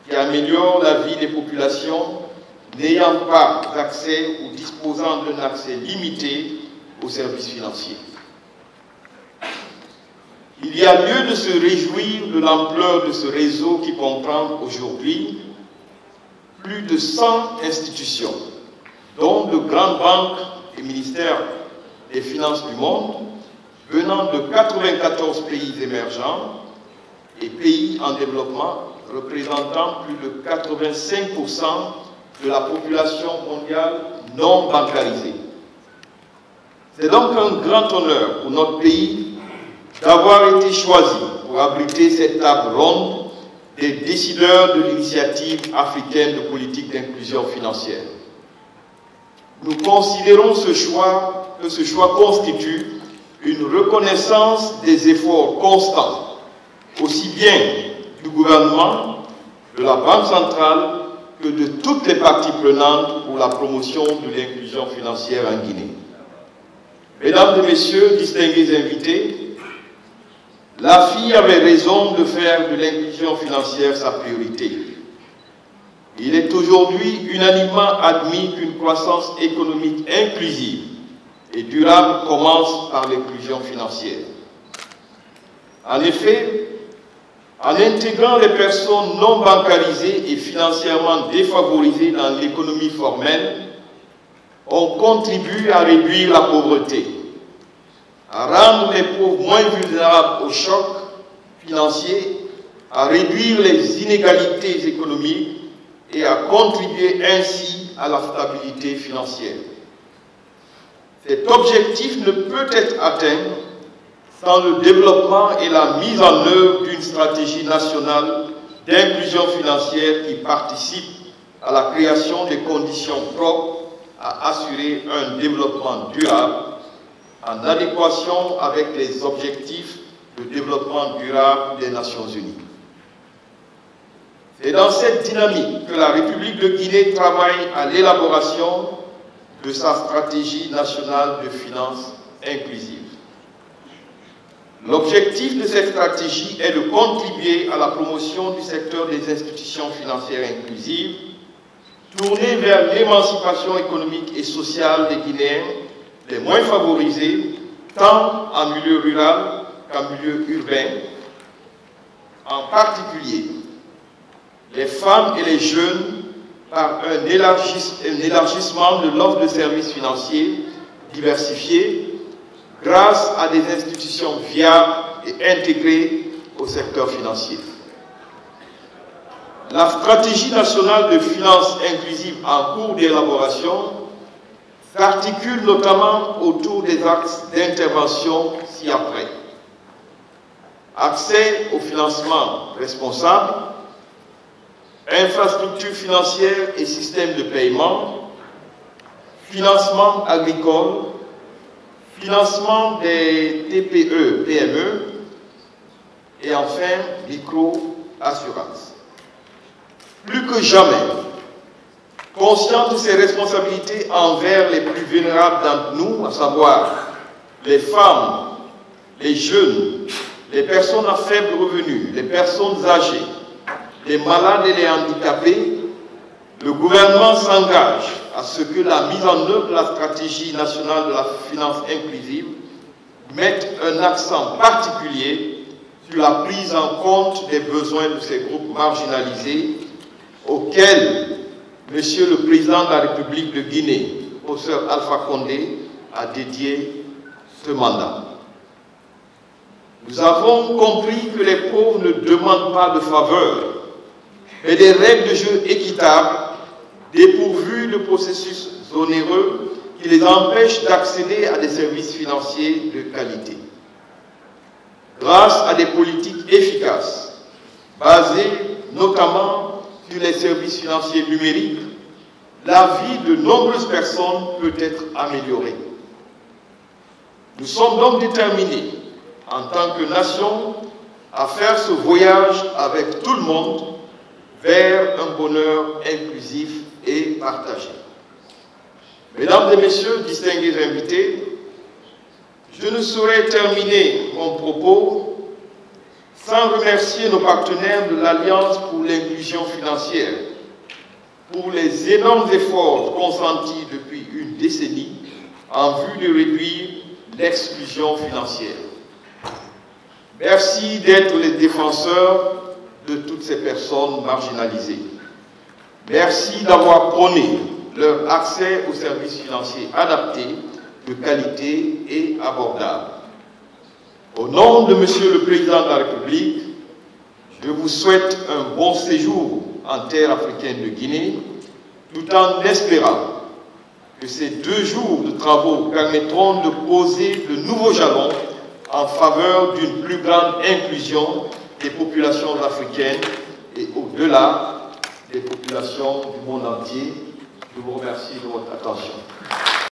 qui améliore la vie des populations n'ayant pas accès ou disposant d'un accès limité aux services financiers. Il y a lieu de se réjouir de l'ampleur de ce réseau qui comprend aujourd'hui plus de 100 institutions, dont de grandes banques et ministères des Finances du monde, venant de 94 pays émergents et pays en développement, représentant plus de 85% de la population mondiale non bancarisée. C'est donc un grand honneur pour notre pays d'avoir été choisi pour abriter cette table ronde des décideurs de l'initiative africaine de politique d'inclusion financière. Nous considérons que ce choix constitue une reconnaissance des efforts constants, aussi bien du gouvernement, de la Banque centrale, que de toutes les parties prenantes pour la promotion de l'inclusion financière en Guinée. Mesdames et messieurs, distingués invités, la FI avait raison de faire de l'inclusion financière sa priorité. Il est aujourd'hui unanimement admis qu'une croissance économique inclusive et durable commence par l'inclusion financière. En effet, en intégrant les personnes non bancarisées et financièrement défavorisées dans l'économie formelle, on contribue à réduire la pauvreté, à rendre les pauvres moins vulnérables aux chocs financiers, à réduire les inégalités économiques et à contribuer ainsi à la stabilité financière. Cet objectif ne peut être atteint sans le développement et la mise en œuvre d'une stratégie nationale d'inclusion financière qui participe à la création des conditions propres à assurer un développement durable en adéquation avec les objectifs de développement durable des Nations Unies. C'est dans cette dynamique que la République de Guinée travaille à l'élaboration de sa stratégie nationale de finances inclusives. L'objectif de cette stratégie est de contribuer à la promotion du secteur des institutions financières inclusives, tournée vers l'émancipation économique et sociale des Guinéens les moins favorisés, tant en milieu rural qu'en milieu urbain, en particulier les femmes et les jeunes par un élargissement de l'offre de services financiers diversifiés grâce à des institutions viables et intégrées au secteur financier. La stratégie nationale de finances inclusives en cours d'élaboration s'articule notamment autour des axes d'intervention ci-après. Accès au financement responsable, infrastructures financières et systèmes de paiement, financement agricole, financement des TPE, PME et enfin micro-assurance. Plus que jamais, conscient de ses responsabilités envers les plus vulnérables d'entre nous, à savoir les femmes, les jeunes, les personnes à faible revenu, les personnes âgées, les malades et les handicapés, le gouvernement s'engage à ce que la mise en œuvre de la stratégie nationale de la finance inclusive mette un accent particulier sur la prise en compte des besoins de ces groupes marginalisés auxquels Monsieur le Président de la République de Guinée, professeur Alpha Condé, a dédié ce mandat. Nous avons compris que les pauvres ne demandent pas de faveurs, mais des règles de jeu équitables, dépourvues de processus onéreux qui les empêchent d'accéder à des services financiers de qualité. Grâce à des politiques efficaces, basées notamment sur les services financiers numériques, la vie de nombreuses personnes peut être améliorée. Nous sommes donc déterminés, en tant que nation, à faire ce voyage avec tout le monde vers un bonheur inclusif et partagé. Mesdames et messieurs, distingués invités, je ne saurais terminer mon propos sans remercier nos partenaires de l'Alliance pour l'inclusion financière pour les énormes efforts consentis depuis une décennie en vue de réduire l'exclusion financière. Merci d'être les défenseurs de toutes ces personnes marginalisées. Merci d'avoir prôné leur accès aux services financiers adaptés, de qualité et abordables. Au nom de Monsieur le Président de la République, je vous souhaite un bon séjour en terre africaine de Guinée, tout en espérant que ces 2 jours de travaux permettront de poser de nouveaux jalons en faveur d'une plus grande inclusion des populations africaines et au-delà des populations du monde entier. Je vous remercie de votre attention.